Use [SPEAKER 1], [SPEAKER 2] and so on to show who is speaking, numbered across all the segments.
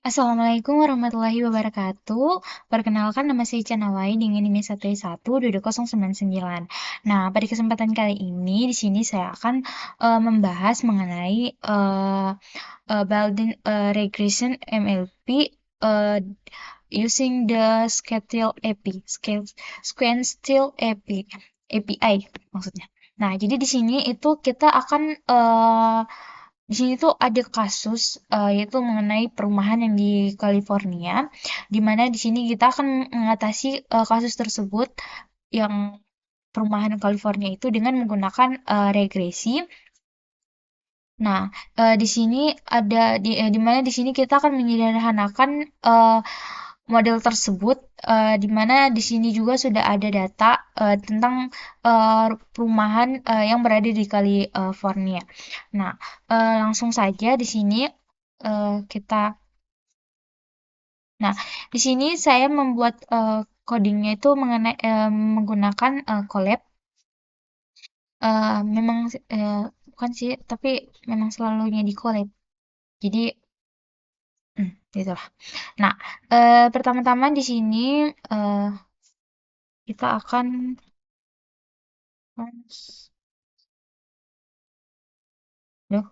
[SPEAKER 1] Assalamualaikum warahmatullahi wabarakatuh. Perkenalkan nama saya Canawai dengan NIM 1212299. Nah, pada kesempatan kali ini di sini saya akan membahas mengenai building regression MLP uh, using the Scale API, Scale API, API maksudnya. Nah, jadi di sini itu kita akan di sini tuh ada kasus yaitu mengenai perumahan yang di California, di mana di sini kita akan mengatasi kasus tersebut yang perumahan California itu dengan menggunakan regresi. Nah, di sini ada di mana di sini kita akan menyederhanakan model tersebut, di mana di sini juga sudah ada data tentang perumahan yang berada di California. Nah, langsung saja di sini kita. Nah, di sini saya membuat codingnya itu mengenai menggunakan Colab. Memang bukan sih, tapi memang selalunya di Colab. Jadi, gitulah. Nah, pertama-tama di sini eh, kita akan Duh,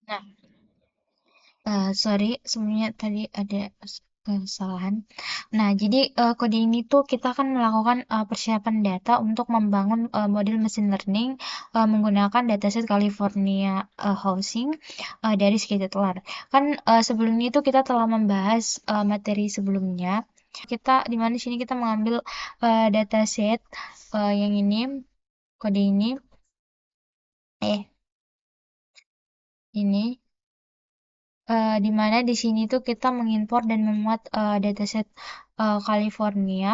[SPEAKER 1] Nah, sorry, sebenarnya tadi ada kesalahan. Nah, jadi kode ini tuh kita akan melakukan persiapan data untuk membangun model machine learning menggunakan dataset California Housing dari Scikit-learn. Kan sebelumnya itu kita telah membahas materi sebelumnya. Kita di mana di sini kita mengambil dataset yang ini, kode ini, eh ini. Di mana di sini tuh kita mengimpor dan memuat dataset California.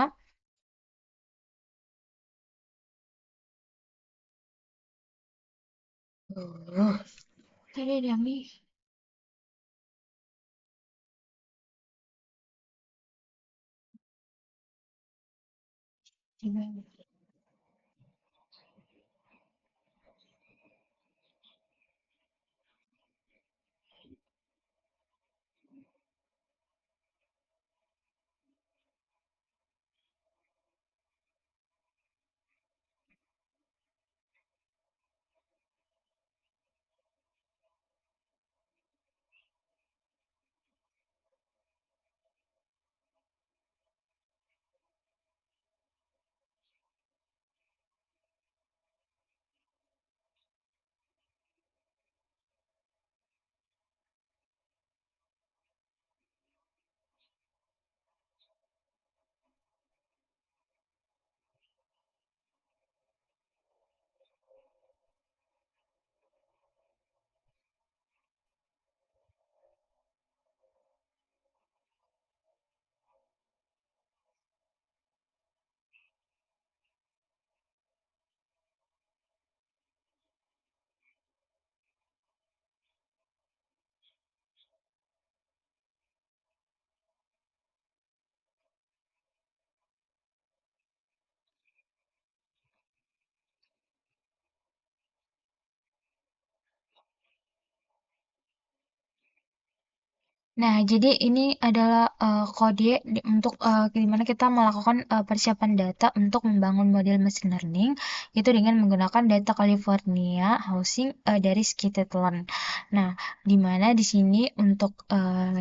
[SPEAKER 1] Oh, tadi ada nih. Nah, jadi ini adalah kode untuk gimana kita melakukan persiapan data untuk membangun model machine learning itu dengan menggunakan data California Housing dari Scikit-learn. Nah, di mana di sini untuk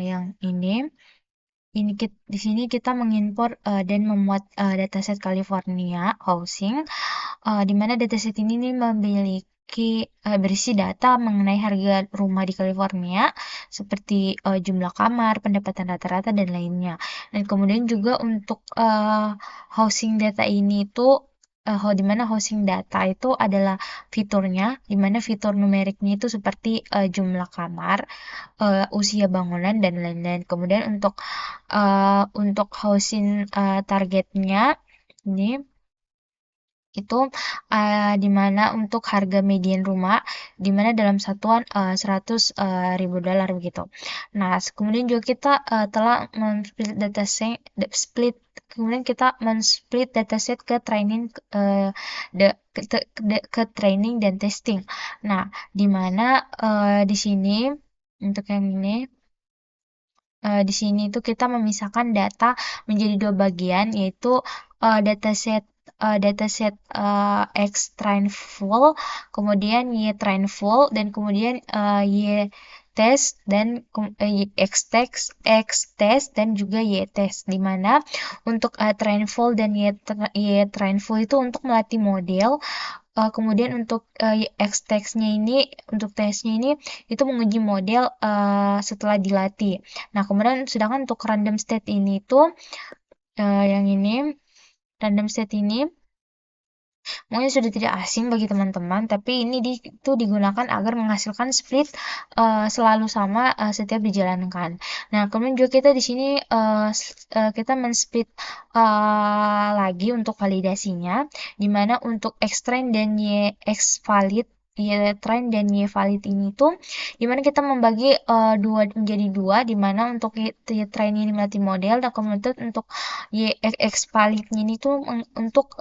[SPEAKER 1] yang di sini kita mengimpor dan memuat dataset California Housing, di mana dataset ini nih memiliki berisi data mengenai harga rumah di California, seperti jumlah kamar, pendapatan rata-rata, dan lainnya. Dan kemudian juga untuk housing data ini itu di mana housing data itu adalah fiturnya, di mana fitur numeriknya itu seperti jumlah kamar, usia bangunan, dan lain-lain. Kemudian untuk housing targetnya ini itu di mana untuk harga median rumah di mana dalam satuan 100 ribu dolar begitu. Nah, kemudian juga kita telah men-split dataset split kemudian kita men-split dataset ke training ke training dan testing. Nah, di mana di sini untuk yang ini di sini itu kita memisahkan data menjadi dua bagian, yaitu dataset dataset X train full, kemudian Y train full, dan kemudian Y test dan X test, X test dan juga Y test. Di mana untuk train full dan Y train full itu untuk melatih model. Kemudian untuk X-text-nya ini, untuk tesnya ini, itu menguji model setelah dilatih. Nah, kemudian sedangkan untuk random state ini tuh, yang ini, random state ini mungkin sudah tidak asing bagi teman-teman, tapi ini itu digunakan agar menghasilkan split selalu sama setiap dijalankan. Nah, kemudian juga kita di sini kita men-split lagi untuk validasinya, di mana untuk X train dan Y X valid Y train dan Y valid ini tuh dimana kita membagi dua menjadi dua, dimana untuk Y train ini melatih model dan kemudian untuk YX validnya ini tuh untuk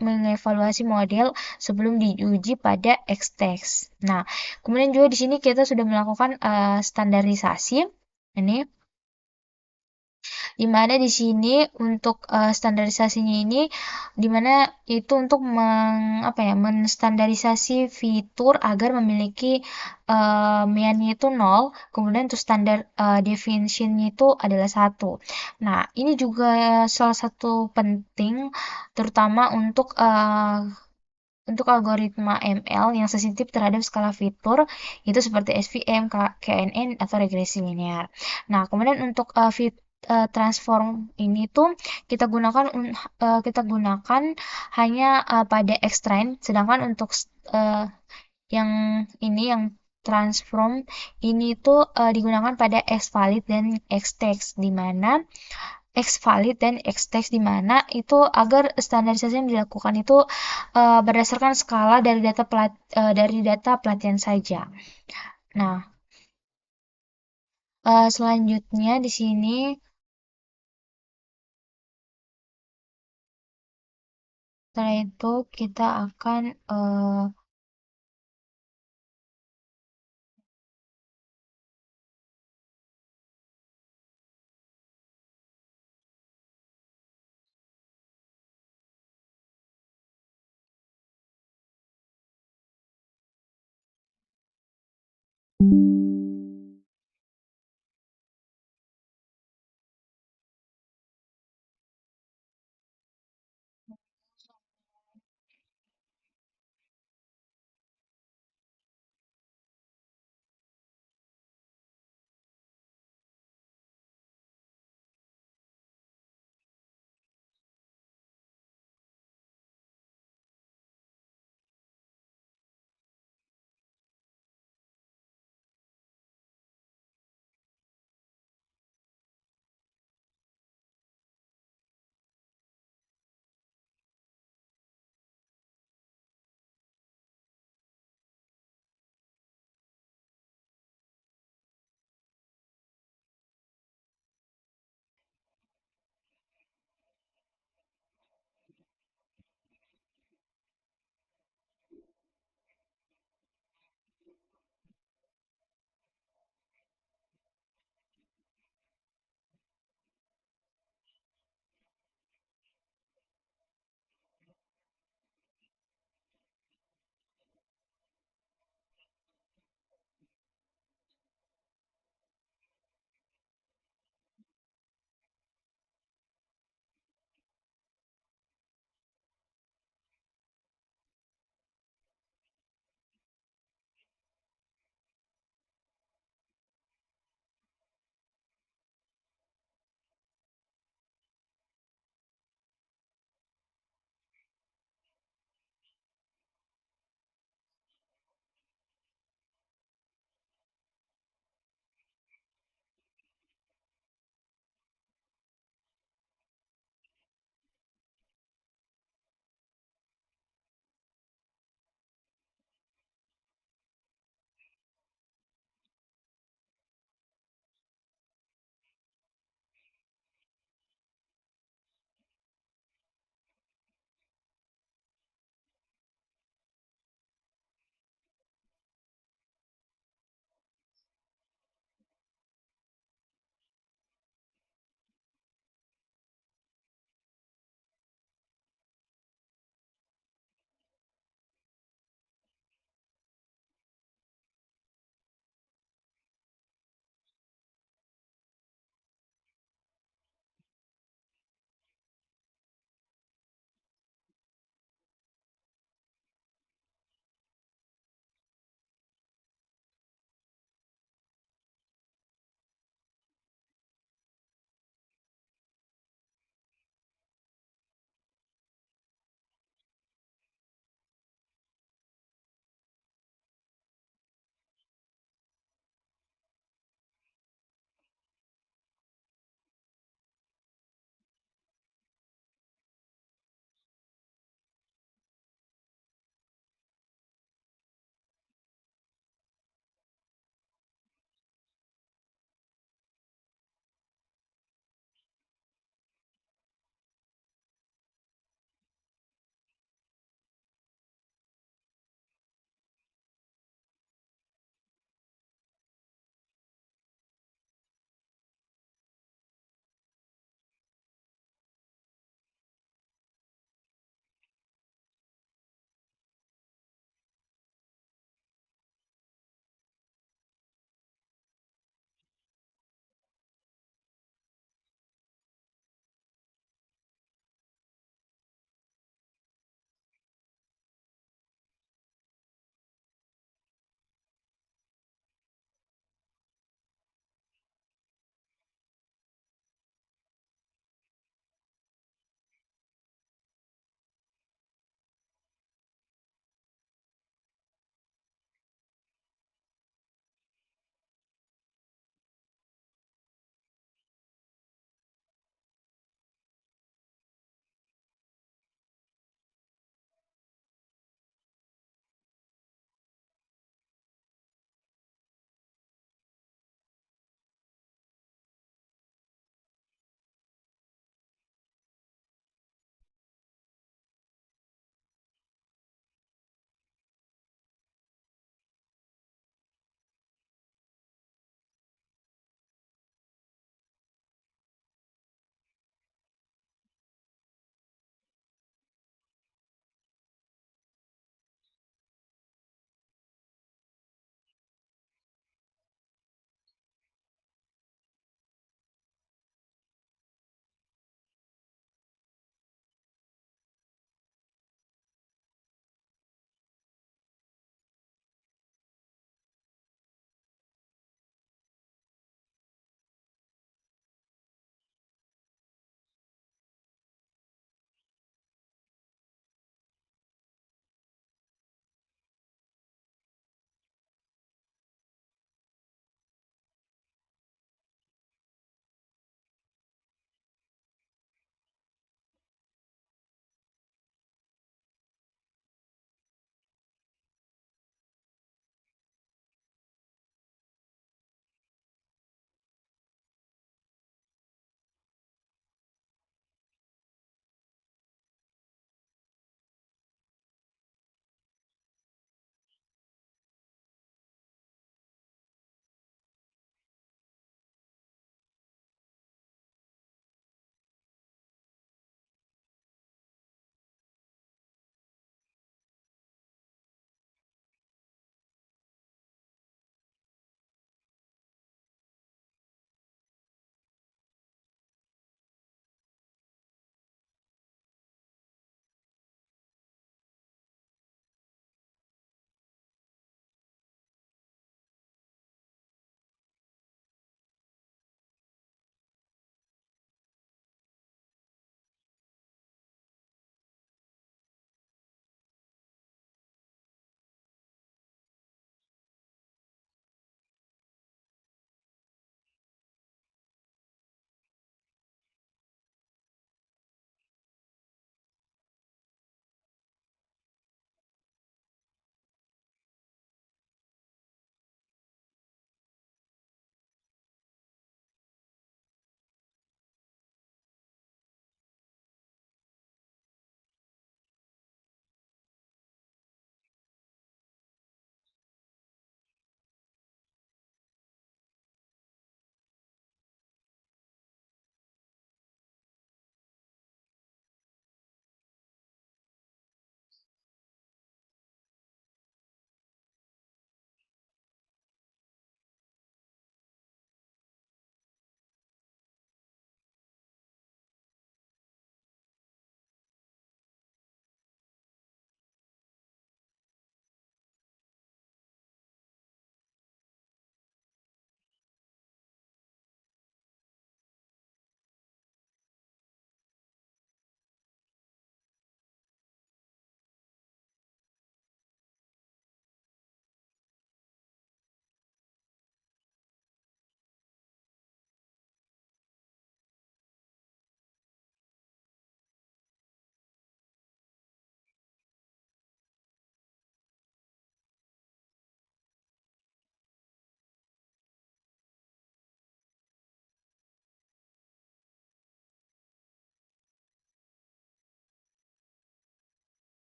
[SPEAKER 1] mengevaluasi model sebelum diuji pada X-text. Nah, kemudian juga di sini kita sudah melakukan standarisasi ini Di mana di sini untuk standarisasinya ini di mana itu untuk apa ya, menstandarisasi fitur agar memiliki MIAN-nya itu 0, kemudian untuk standar deviation-nya itu adalah 1. Nah, ini juga salah satu penting terutama untuk algoritma ML yang sensitif terhadap skala fitur, itu seperti SVM, KNN, atau regresi linear. Nah, kemudian untuk transform ini tuh kita gunakan hanya pada X-train, sedangkan untuk uh, yang yang transform ini tuh digunakan pada X-valid dan X-text, di mana X-valid dan X-text di mana itu agar standarisasi yang dilakukan itu berdasarkan skala dari data pelatihan saja. Nah, selanjutnya di sini setelah itu kita akan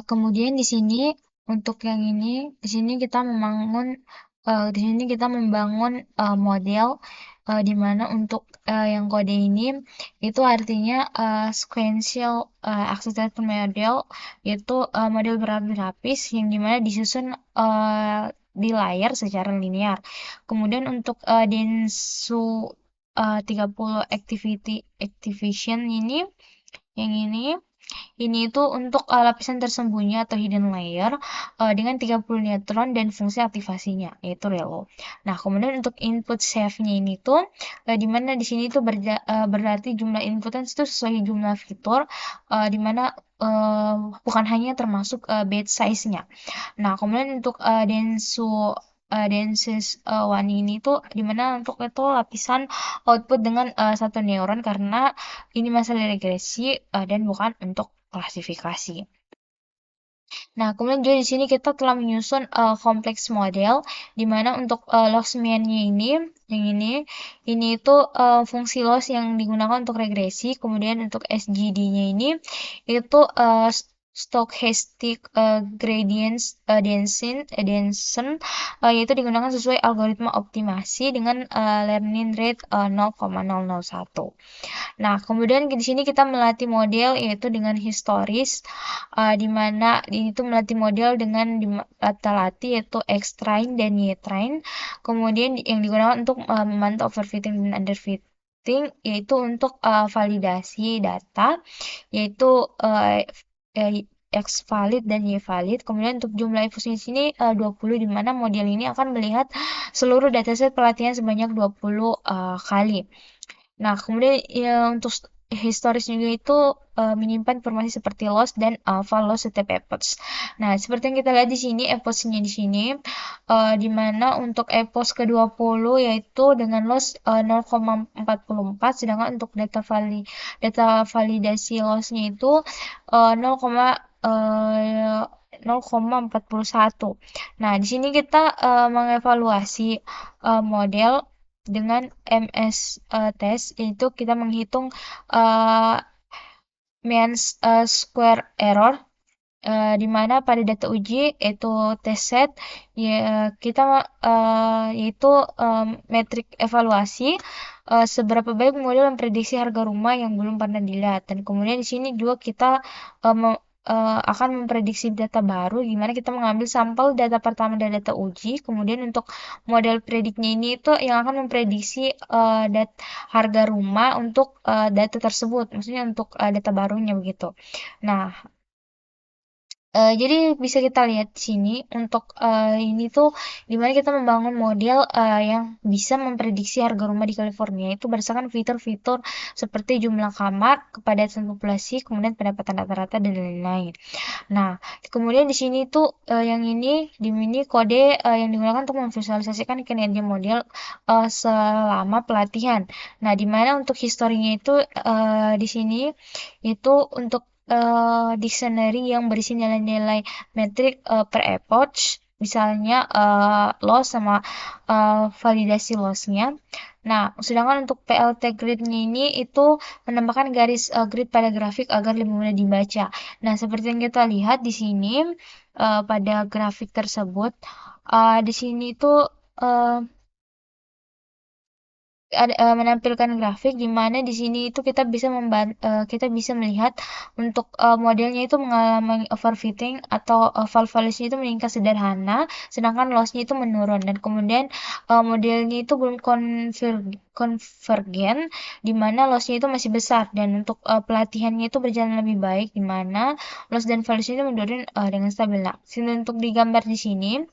[SPEAKER 1] Kemudian di sini untuk yang ini, di sini kita membangun model di mana untuk yang kode ini itu artinya sequential accelerated model, yaitu model berlapis-lapis yang dimana disusun di layar secara linear. Kemudian untuk Densu 30 activation ini, yang ini itu untuk lapisan tersembunyi atau hidden layer dengan 30 neutron dan fungsi aktivasinya yaitu relo. Nah, kemudian untuk input save-nya ini tuh di mana di sini tuh berarti jumlah inputnya itu sesuai jumlah fitur di mana bukan hanya termasuk bit size-nya. Nah, kemudian untuk Densus One ini tuh dimana untuk itu lapisan output dengan satu neuron karena ini masalah regresi dan bukan untuk klasifikasi. Nah, kemudian juga di sini kita telah menyusun kompleks model, di mana untuk lossman-nya ini, yang ini itu fungsi loss yang digunakan untuk regresi, kemudian untuk SGD-nya ini itu stochastic gradients descent, yaitu digunakan sesuai algoritma optimasi dengan learning rate 0,001. Nah, kemudian di sini kita melatih model yaitu dengan historis, di mana itu melatih model dengan data latih yaitu X-train dan Y-train. Kemudian yang digunakan untuk memantau overfitting dan underfitting yaitu untuk validasi data yaitu X valid dan Y valid. Kemudian untuk jumlah infusnya di sini 20 di mana model ini akan melihat seluruh dataset pelatihan sebanyak 20 kali. Nah, kemudian ya, untuk historis juga itu menyimpan informasi seperti loss dan file loss setiap epoch. Nah, seperti yang kita lihat di sini, epochnya di sini, di mana untuk epoch ke-20 yaitu dengan loss 0,44, sedangkan untuk data validasi lossnya itu 0,41. Nah, di sini kita mengevaluasi model dengan MS test, itu kita menghitung uh, mean square error di mana pada data uji yaitu test set ya, kita yaitu metrik evaluasi seberapa baik model memprediksi harga rumah yang belum pernah dilihat, dan kemudian di sini juga kita akan memprediksi data baru gimana kita mengambil sampel data pertama dari data uji, kemudian untuk model prediknya ini itu yang akan memprediksi harga rumah untuk data tersebut, maksudnya untuk data barunya begitu. Nah, jadi bisa kita lihat di sini untuk ini tuh dimana kita membangun model yang bisa memprediksi harga rumah di California itu berdasarkan fitur-fitur seperti jumlah kamar, kepadatan populasi, kemudian pendapatan rata-rata dan lain-lain. Nah, kemudian di sini tuh yang ini kode yang digunakan untuk memvisualisasikan kinerja model selama pelatihan. Nah, dimana untuk historinya itu di sini itu untuk dictionary yang berisi nilai-nilai metrik per epoch, misalnya loss sama validasi lossnya. Nah, sedangkan untuk PLT grid-nya ini itu menambahkan garis grid pada grafik agar lebih mudah dibaca. Nah, seperti yang kita lihat di sini pada grafik tersebut, di sini itu uh, ada menampilkan grafik di mana di sini itu kita bisa melihat untuk modelnya itu mengalami overfitting atau value itu meningkat sederhana, sedangkan lossnya itu menurun, dan kemudian modelnya itu belum konvergen di mana lossnya itu masih besar, dan untuk pelatihannya itu berjalan lebih baik di mana loss dan value itu menurun dengan stabil. Nah, untuk digambar di sini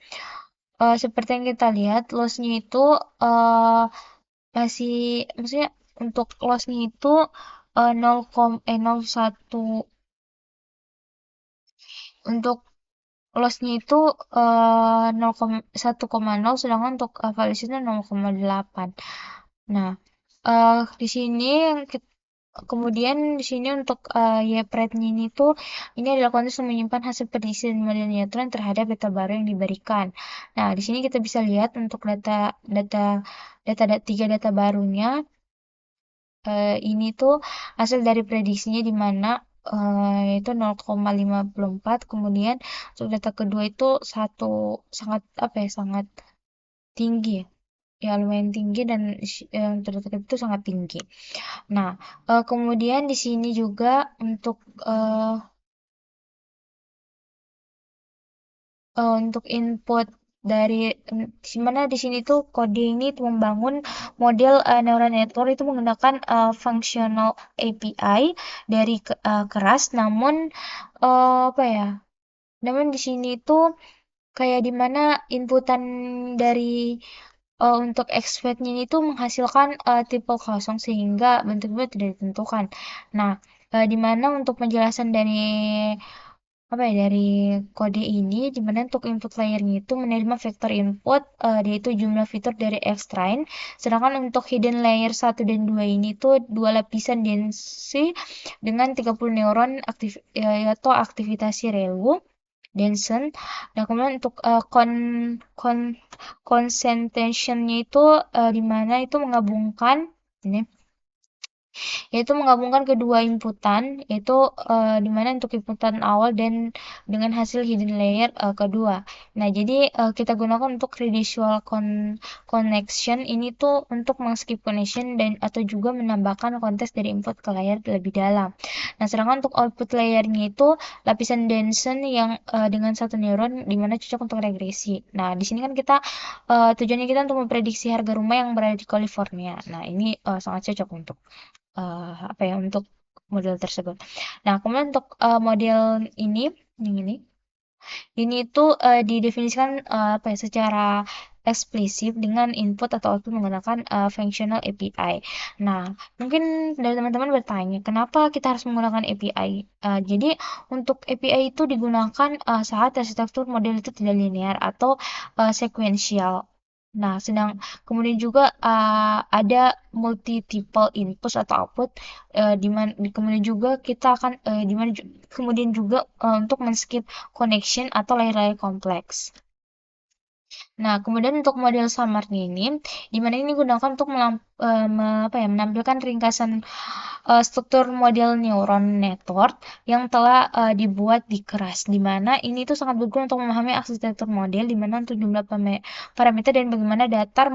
[SPEAKER 1] seperti yang kita lihat lossnya itu masih, maksudnya untuk lossnya itu 0,1, untuk lossnya itu 1,0, sedangkan untuk valuasinya 0,8. Nah, di sini kemudian di sini untuk YPRED-nya ini tuh ini adalah konteks yang menyimpan hasil prediksi dan model neutron terhadap data baru yang diberikan. Nah, di sini kita bisa lihat untuk tiga data barunya ini tuh hasil dari prediksinya di mana itu 0,54. Kemudian untuk data kedua itu satu sangat apa ya, sangat tinggi ya. Ya lumayan tinggi dan untuk data kedua itu sangat tinggi. Nah, kemudian di sini juga untuk input dari mana di sini tuh kode ini tuh membangun model neural network itu menggunakan functional API dari keras, namun apa ya? Namun di sini tuh kayak dimana inputan dari untuk expect-nya ini tuh menghasilkan tipe kosong sehingga bentuknya tidak ditentukan. Nah, di mana untuk penjelasan dari apa ya, dari kode ini di mana untuk input layernya itu menerima vektor input yaitu jumlah fitur dari X-train, sedangkan untuk hidden layer 1 dan 2 ini tuh dua lapisan densi dengan 30 neuron aktif atau aktivitasi relu Denson. Nah, kemudian untuk kon concentration-nya itu di mana itu menggabungkan ini yaitu menggabungkan kedua inputan, yaitu di mana untuk inputan awal dan dengan hasil hidden layer kedua. Nah, jadi kita gunakan untuk residual connection ini tuh untuk meng-skip connection dan atau juga menambahkan konteks dari input ke layer lebih dalam. Nah, sedangkan untuk output layernya itu lapisan Denson yang dengan satu neuron di mana cocok untuk regresi. Nah, di sini kan kita tujuannya kita untuk memprediksi harga rumah yang berada di California. Nah, ini sangat cocok untuk apa ya, untuk model tersebut. Nah, kemudian untuk model ini, yang ini itu didefinisikan apa ya, secara eksplisit dengan input atau output menggunakan functional API. Nah, mungkin dari teman-teman bertanya, kenapa kita harus menggunakan API? Jadi, untuk API itu digunakan saat arsitektur model itu tidak linear atau sekuensial. Nah, kemudian juga ada multi-tiple input atau output, di mana kemudian juga kita akan di mana kemudian juga untuk men-skip connection atau layer-layer kompleks. Nah, kemudian untuk model samarnya ini, di mana ini digunakan untuk apa ya, menampilkan ringkasan struktur model neuron network yang telah dibuat di keras, di mana ini tuh sangat berguna untuk memahami arsitektur model, di mana untuk jumlah parameter dan bagaimana data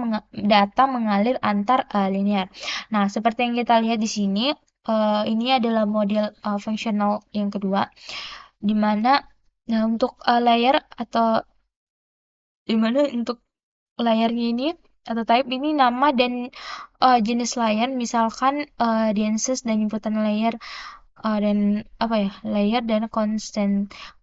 [SPEAKER 1] mengalir antar linear. Nah, seperti yang kita lihat di sini, ini adalah model fungsional yang kedua, di mana nah untuk layer atau di mana untuk layarnya ini atau type ini nama dan jenis layar, misalkan denses dan inputan layer dan apa ya, layer dan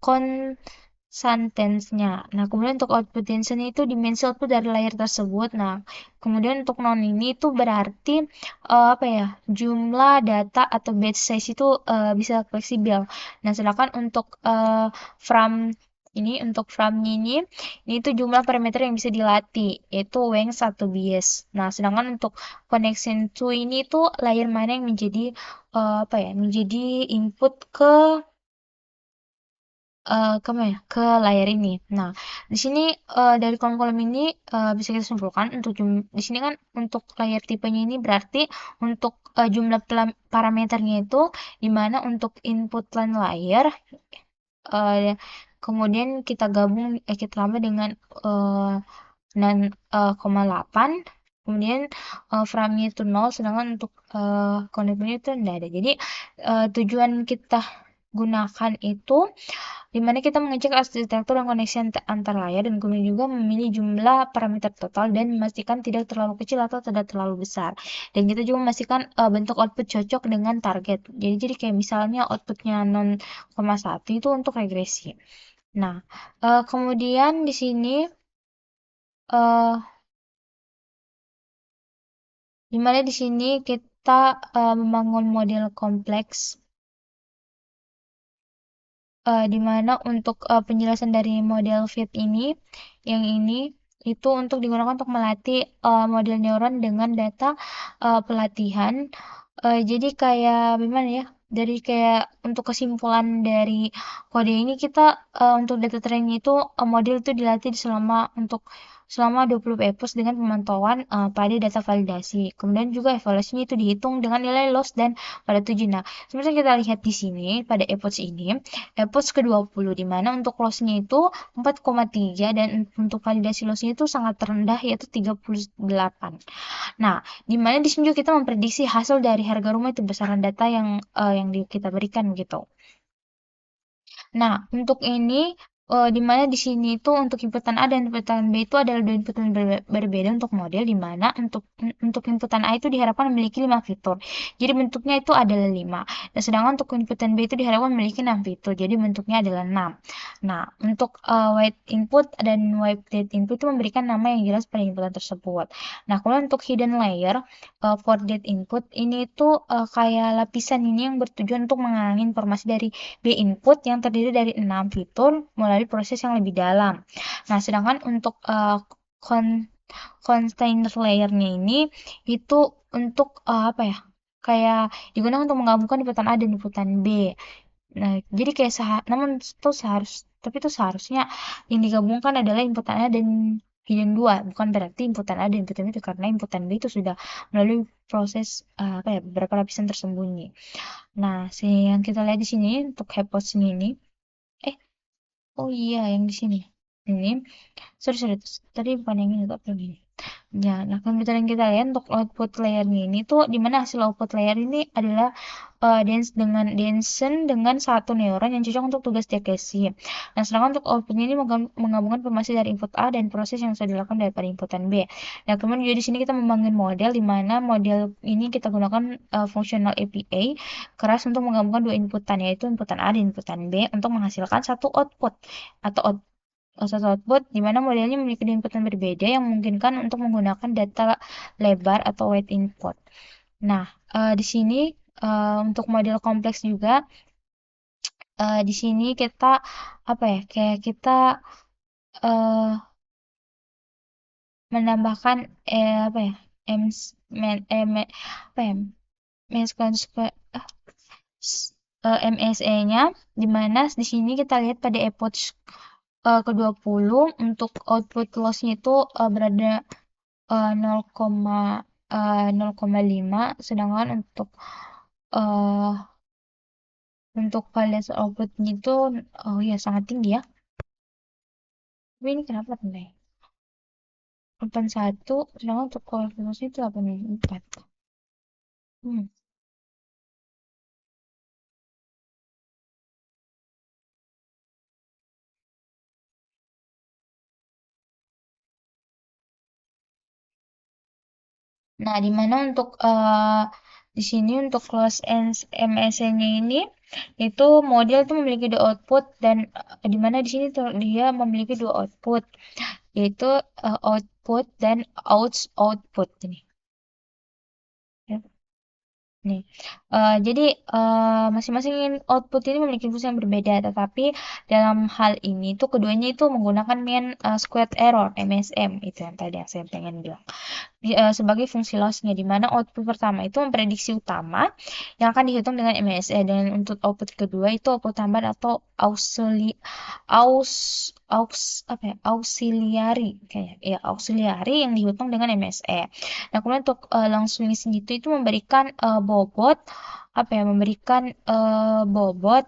[SPEAKER 1] constantance-nya. Nah, kemudian untuk output densen itu dimensi output dari layer tersebut. Nah, kemudian untuk non ini itu berarti apa ya, jumlah data atau batch size itu bisa fleksibel. Nah, sedangkan untuk from ini untuk from ini tuh jumlah parameter yang bisa dilatih, yaitu length 1 bias. Nah, sedangkan untuk connection to ini tuh layer mana yang menjadi apa ya, menjadi input ke mana ya, ke layar ini. Nah, di sini dari kolom-kolom ini bisa kita simpulkan untuk di sini kan untuk layar tipenya ini berarti untuk jumlah parameternya itu di mana untuk input line layer eh, kemudian kita gabung kita tambah dengan 9,8, kemudian frame-nya itu 0, sedangkan untuk connector-nya itu tidak ada. Jadi tujuan kita gunakan itu dimana kita mengecek arsitektur dan koneksi antar layar dan kemudian juga memilih jumlah parameter total dan memastikan tidak terlalu kecil atau tidak terlalu besar. Dan kita juga memastikan bentuk output cocok dengan target. Jadi kayak misalnya outputnya 0,1 itu untuk regresi. Nah, kemudian di sini eh di mana di sini kita membangun model kompleks di mana untuk penjelasan dari model fit ini, yang ini itu untuk digunakan untuk melatih model neuron dengan data pelatihan. Jadi kayak gimana ya? Dari kayak untuk kesimpulan dari kode ini kita untuk data trainnya itu model itu dilatih selama untuk selama 20 epoch dengan pemantauan pada data validasi. Kemudian juga evaluasinya itu dihitung dengan nilai loss dan pada 7. Nah, seperti yang kita lihat di sini pada epoch ini, epoch ke-20 di mana untuk loss-nya itu 4,3 dan untuk validasi loss-nya itu sangat rendah yaitu 38. Nah, di mana di sini juga kita memprediksi hasil dari harga rumah itu besaran data yang kita berikan gitu. Nah, untuk ini di mana di sini itu untuk inputan A dan inputan B itu adalah dua inputan berbeda untuk model di mana untuk inputan A itu diharapkan memiliki 5 fitur. Jadi bentuknya itu adalah 5. Dan sedangkan untuk inputan B itu diharapkan memiliki 6 fitur. Jadi bentuknya adalah 6. Nah, untuk white input dan white date input itu memberikan nama yang jelas pada inputan tersebut. Nah, kemudian untuk hidden layer for date input ini itu kayak lapisan ini yang bertujuan untuk menghalangi informasi dari B input yang terdiri dari 6 fitur melalui proses yang lebih dalam. Nah, sedangkan untuk container layernya ini itu untuk apa ya? Kayak digunakan untuk menggabungkan inputan A dan inputan B. Nah, jadi kayak namun itu tapi itu seharusnya yang digabungkan adalah inputan A dan hidden 2, bukan berarti inputan A dan inputan B itu karena inputan B itu sudah melalui proses apa ya, beberapa lapisan tersembunyi. Nah, yang kita lihat di sini untuk hypothesis ini, eh, oh iya yang di sini. Ini, sorry, tadi bukan yang ini, tapi yang ini. Ya, nah komputer yang kita lihat untuk output layernya ini tuh dimana hasil output layer ini adalah densen dengan satu neuron yang cocok untuk tugas deteksi. Nah, sedangkan untuk outputnya ini menggabungkan informasi dari input A dan proses yang sudah dilakukan daripada inputan B. Nah, kemudian juga di sini kita membangun model di mana model ini kita gunakan fungsional API keras untuk menggabungkan dua inputan yaitu inputan A dan inputan B untuk menghasilkan satu output atau satu output di mana modelnya memiliki input yang berbeda yang memungkinkan untuk menggunakan data lebar atau wide input. Nah, di sini untuk model kompleks juga di sini kita apa ya? Kayak kita eh, menambahkan apa ya? M men, apa ya? MSE-nya di mana di sini kita lihat pada epoch ke-20 untuk output loss-nya itu berada 0,5 sedangkan uh, untuk validasi outputnya itu oh ya sangat tinggi ya. Tapi ini kenapa nih? 81 sedangkan untuk kualifikasi itu 84. Hmm. Nah, di mana untuk di sini untuk close MSN-nya ini itu model itu memiliki dua output dan di mana di sini dia memiliki dua output yaitu output dan output ini. Ya. Nih, jadi masing-masing output ini memiliki fungsi yang berbeda, tetapi dalam hal ini tuh keduanya itu menggunakan mean squared error (MSM) itu yang tadi yang saya pengen bilang. Sebagai fungsi loss-nya, di mana output pertama itu memprediksi utama yang akan dihitung dengan MSE dan untuk output kedua itu output tambahan atau aus aux apa ya auxiliary kayak ya auxiliary yang dihitung dengan MSE. Nah, kemudian untuk langsung segitu itu memberikan bobot apa ya memberikan bobot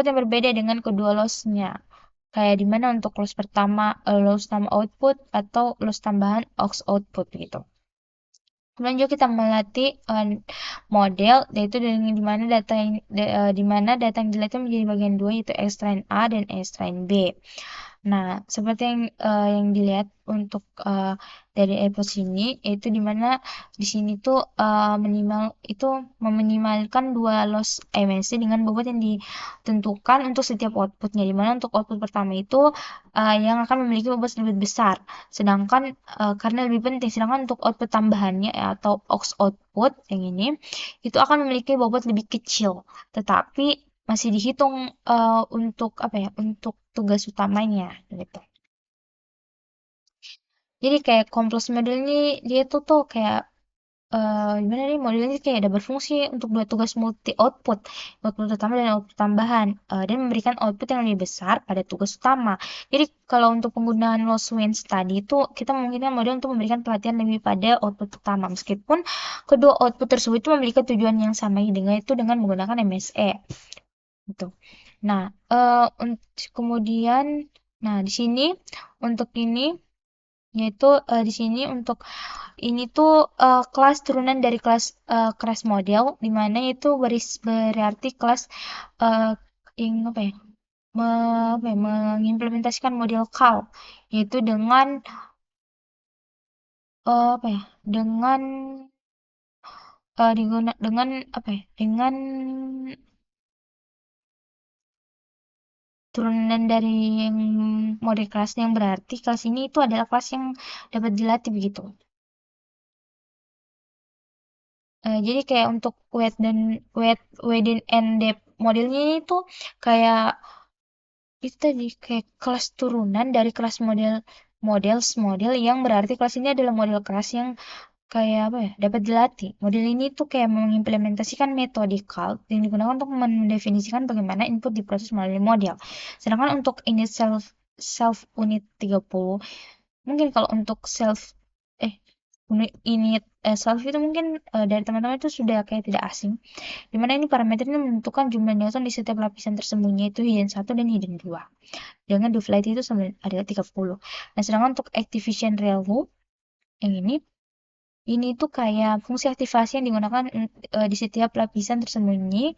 [SPEAKER 1] yang berbeda dengan kedua loss-nya. Kayak dimana untuk loss pertama loss tambah output atau loss tambahan aux output gitu. Kemudian juga kita melatih model yaitu dengan di mana data yang dilatih menjadi bagian dua yaitu extrain A dan extrain B. Nah, seperti yang dilihat untuk dari epoch ini yaitu di mana di sini tuh meminimalkan dua loss MSC dengan bobot yang ditentukan untuk setiap outputnya. Di mana untuk output pertama itu yang akan memiliki bobot lebih besar. Sedangkan karena lebih penting, sedangkan untuk output tambahannya atau aux output yang ini itu akan memiliki bobot lebih kecil, tetapi masih dihitung untuk apa ya? Untuk tugas utamanya gitu. Jadi kayak complex model ini dia tuh kayak gimana nih modelnya kayak ada berfungsi untuk dua tugas multi output, output utama dan output tambahan, dan memberikan output yang lebih besar pada tugas utama. Jadi kalau untuk penggunaan Losswens tadi itu kita memungkinkan model untuk memberikan perhatian lebih pada output utama, meskipun kedua output tersebut itu memiliki tujuan yang sama dengan menggunakan MSE. Gitu. Nah, kemudian, nah di sini untuk ini yaitu di sini untuk ini tuh kelas turunan dari kelas model, di mana itu berarti kelas uh, yang apa ya, mengimplementasikan model CAL, yaitu dengan apa ya, dengan dengan apa ya, dengan turunan dari yang model kelasnya, yang berarti kelas ini itu adalah kelas yang dapat dilatih begitu. Jadi kayak untuk weight and depth modelnya itu kayak itu tadi kayak kelas turunan dari kelas model yang berarti kelas ini adalah model kelas yang kayak apa ya, dapat dilatih. Model ini tuh kayak mengimplementasikan metodikal yang digunakan untuk mendefinisikan bagaimana input diproses melalui model. Sedangkan untuk init self unit 30, mungkin kalau untuk eh init self itu mungkin dari teman-teman itu sudah kayak tidak asing. Dimana ini parameternya menentukan jumlah neutron di setiap lapisan tersembunyi, itu hidden 1 dan hidden 2. Dengan dovelight itu ada 30. Nah, sedangkan untuk activation value yang ini tuh kayak fungsi aktivasi yang digunakan di setiap lapisan tersembunyi.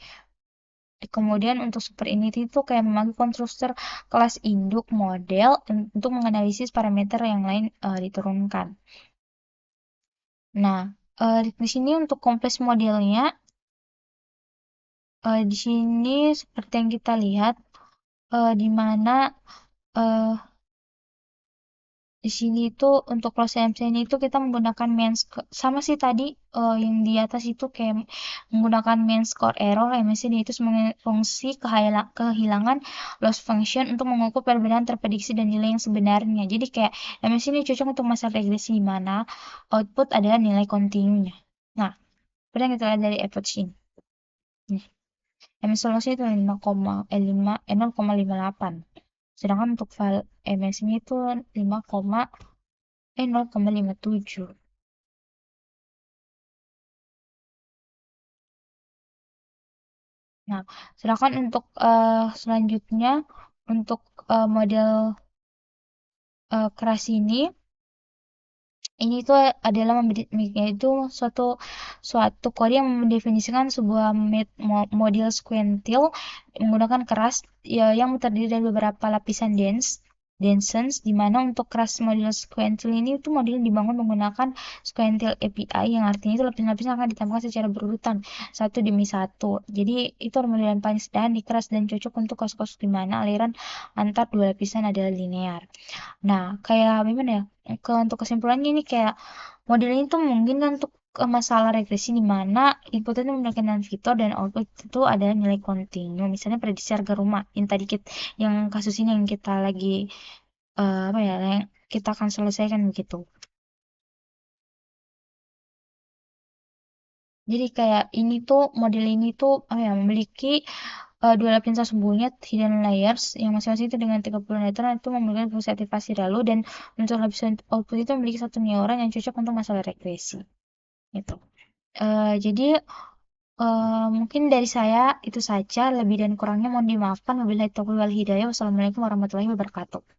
[SPEAKER 1] Kemudian untuk super init itu kayak memanggil konstruktor kelas induk model untuk menganalisis parameter yang lain diturunkan. Nah, di sini untuk kompleks modelnya, di sini seperti yang kita lihat, di mana eh, di sini itu untuk close MC ini itu kita menggunakan main score, sama sih tadi yang di atas itu kayak menggunakan main score error. MSD itu sebagai fungsi kehilangan loss function untuk mengukur perbedaan terprediksi dan nilai yang sebenarnya. Jadi kayak MSD ini cocok untuk masalah regresi di mana output adalah nilai kontinunya. Nah, seperti yang kita lihat dari approach ini. Nih, MS solusi itu 0,58. Sedangkan untuk file MS-nya itu 0,57. Nah, sedangkan untuk selanjutnya untuk model keras ini tuh adalah yaitu suatu kode yang mendefinisikan sebuah model squintil menggunakan keras ya, yang terdiri dari beberapa lapisan denses, di mana untuk keras model squintil ini itu model dibangun menggunakan squintil API, yang artinya itu lapisan-lapisan akan ditambahkan secara berurutan satu demi satu. Jadi itu modelan paling sederhana di keras dan cocok untuk kasus-kasus di mana aliran antar dua lapisan adalah linear. Nah, kayak gimana ya? Untuk kesimpulannya ini kayak model ini tuh mungkin kan untuk masalah regresi di mana input itu menggunakan fitur dan output itu ada nilai kontinu. Misalnya prediksi harga rumah yang tadi yang kasus ini yang kita lagi apa ya, yang kita akan selesaikan begitu. Jadi kayak ini tuh model ini tuh apa ya, memiliki dua lapisan sembunyi hidden layers yang masing-masing itu dengan 30 neutron itu memberikan fungsi aktivasi lalu, dan untuk lapisan output itu memiliki satu neuron yang cocok untuk masalah regresi. Gitu. Jadi mungkin dari saya itu saja, lebih dan kurangnya mohon dimaafkan. Wabillahi taufiq wal hidayah. Wassalamualaikum warahmatullahi wabarakatuh.